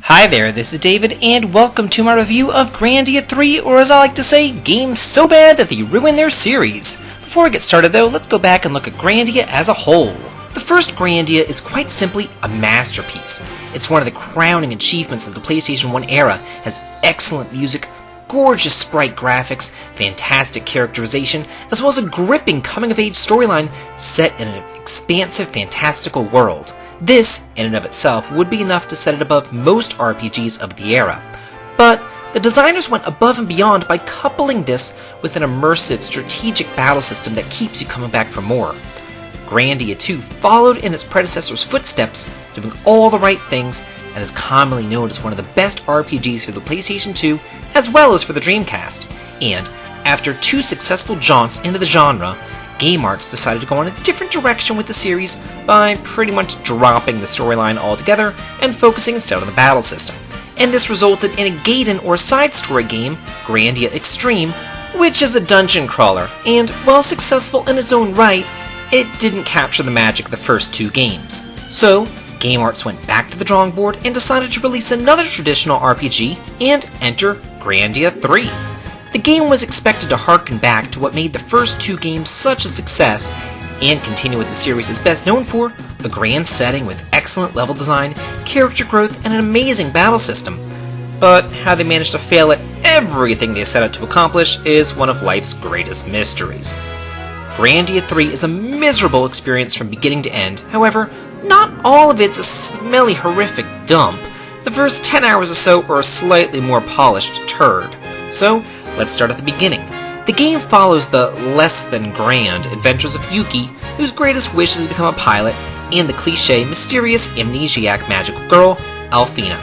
Hi there, this is David, and welcome to my review of Grandia 3, or as I like to say, games so bad that they ruin their series. Before I get started though, let's go back and look at Grandia as a whole. The first Grandia is quite simply a masterpiece. It's one of the crowning achievements of the PlayStation 1 era, has excellent music, gorgeous sprite graphics, fantastic characterization, as well as a gripping coming-of-age storyline set in an expansive, fantastical world. This, in and of itself, would be enough to set it above most RPGs of the era. But the designers went above and beyond by coupling this with an immersive, strategic battle system that keeps you coming back for more. Grandia 2 followed in its predecessor's footsteps, doing all the right things, and is commonly known as one of the best RPGs for the PlayStation 2, as well as for the Dreamcast. And, after two successful jaunts into the genre, Game Arts decided to go in a different direction with the series by pretty much dropping the storyline altogether and focusing instead on the battle system. And this resulted in a Gaiden or side story game, Grandia Extreme, which is a dungeon crawler, and while successful in its own right, it didn't capture the magic of the first two games. So, Game Arts went back to the drawing board and decided to release another traditional RPG and enter Grandia 3. The game was expected to harken back to what made the first two games such a success, and continue what the series is best known for, a grand setting with excellent level design, character growth, and an amazing battle system. But how they managed to fail at everything they set out to accomplish is one of life's greatest mysteries. Grandia 3 is a miserable experience from beginning to end, however, not all of it's a smelly, horrific dump. The first 10 hours or so are a slightly more polished turd. So, let's start at the beginning. The game follows the less-than-grand adventures of Yuki, whose greatest wish is to become a pilot, and the cliché, mysterious, amnesiac magical girl, Alfina.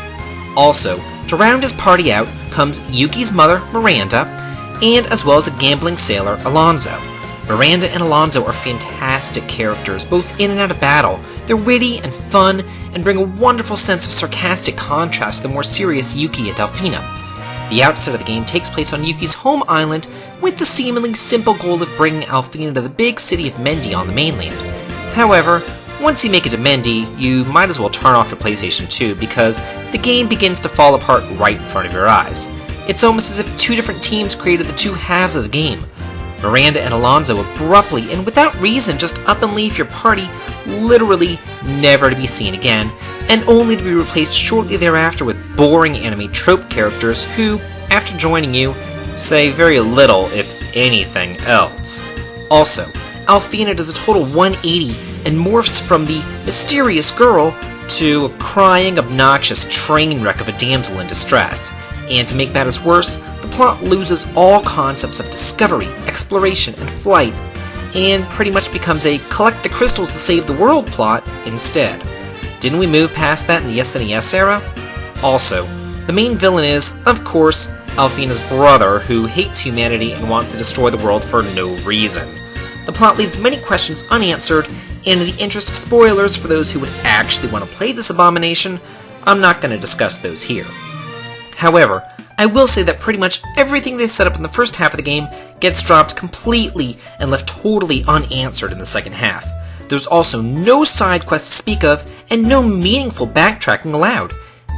Also, to round his party out comes Yuki's mother, Miranda, and as well as a gambling sailor, Alonzo. Miranda and Alonzo are fantastic characters, both in and out of battle. They're witty and fun, and bring a wonderful sense of sarcastic contrast to the more serious Yuki and Alfina. The outset of the game takes place on Yuki's home island, with the seemingly simple goal of bringing Alfina to the big city of Mendi on the mainland. However, once you make it to Mendi, you might as well turn off your PlayStation 2 because the game begins to fall apart right in front of your eyes. It's almost as if two different teams created the two halves of the game. Miranda and Alonzo abruptly and without reason just up and leave your party, literally never to be seen again, and only to be replaced shortly thereafter with boring anime trope characters who, after joining you, say very little, if anything, else. Also, Alfina does a total 180 and morphs from the mysterious girl to a crying, obnoxious train wreck of a damsel in distress. And to make matters worse, the plot loses all concepts of discovery, exploration, and flight, and pretty much becomes a collect the crystals to save the world plot instead. Didn't we move past that in the SNES era? Also, the main villain is, of course, Alfina's brother, who hates humanity and wants to destroy the world for no reason. The plot leaves many questions unanswered, and in the interest of spoilers for those who would actually want to play this abomination, I'm not going to discuss those here. However, I will say that pretty much everything they set up in the first half of the game gets dropped completely and left totally unanswered in the second half. There's also no side quests to speak of, and no meaningful backtracking allowed.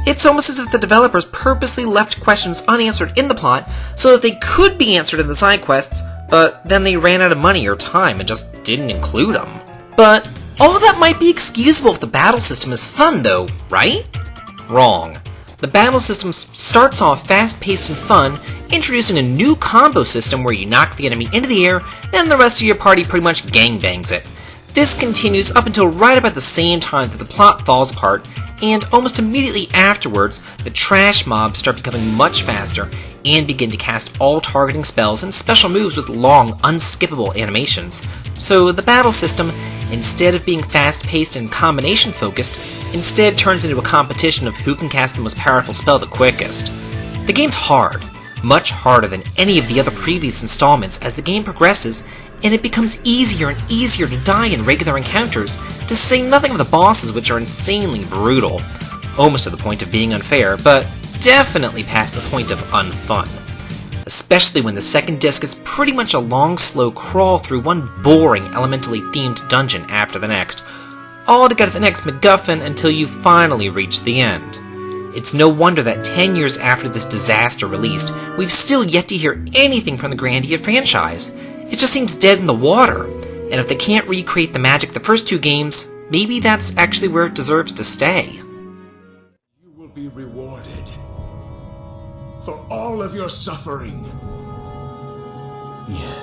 It's almost as if the developers purposely left questions unanswered in the plot so that they could be answered in the side quests, but then they ran out of money or time and just didn't include them. But all that might be excusable if the battle system is fun though, right? Wrong. The battle system starts off fast-paced and fun, introducing a new combo system where you knock the enemy into the air, then the rest of your party pretty much gangbangs it. This continues up until right about the same time that the plot falls apart, and almost immediately afterwards, the trash mobs start becoming much faster and begin to cast all targeting spells and special moves with long, unskippable animations. So the battle system, instead of being fast-paced and combination-focused, instead turns into a competition of who can cast the most powerful spell the quickest. The game's hard, much harder than any of the other previous installments as the game progresses, and it becomes easier and easier to die in regular encounters, to say nothing of the bosses, which are insanely brutal, almost to the point of being unfair, but definitely past the point of unfun. Especially when the second disc is pretty much a long, slow crawl through one boring, elementally themed dungeon after the next, all to get to the next MacGuffin until you finally reach the end. It's no wonder that 10 years after this disaster released, we've still yet to hear anything from the Grandia franchise. It just seems dead in the water. And if they can't recreate the magic of the first two games, maybe that's actually where it deserves to stay. You will be rewarded for all of your suffering. Yes.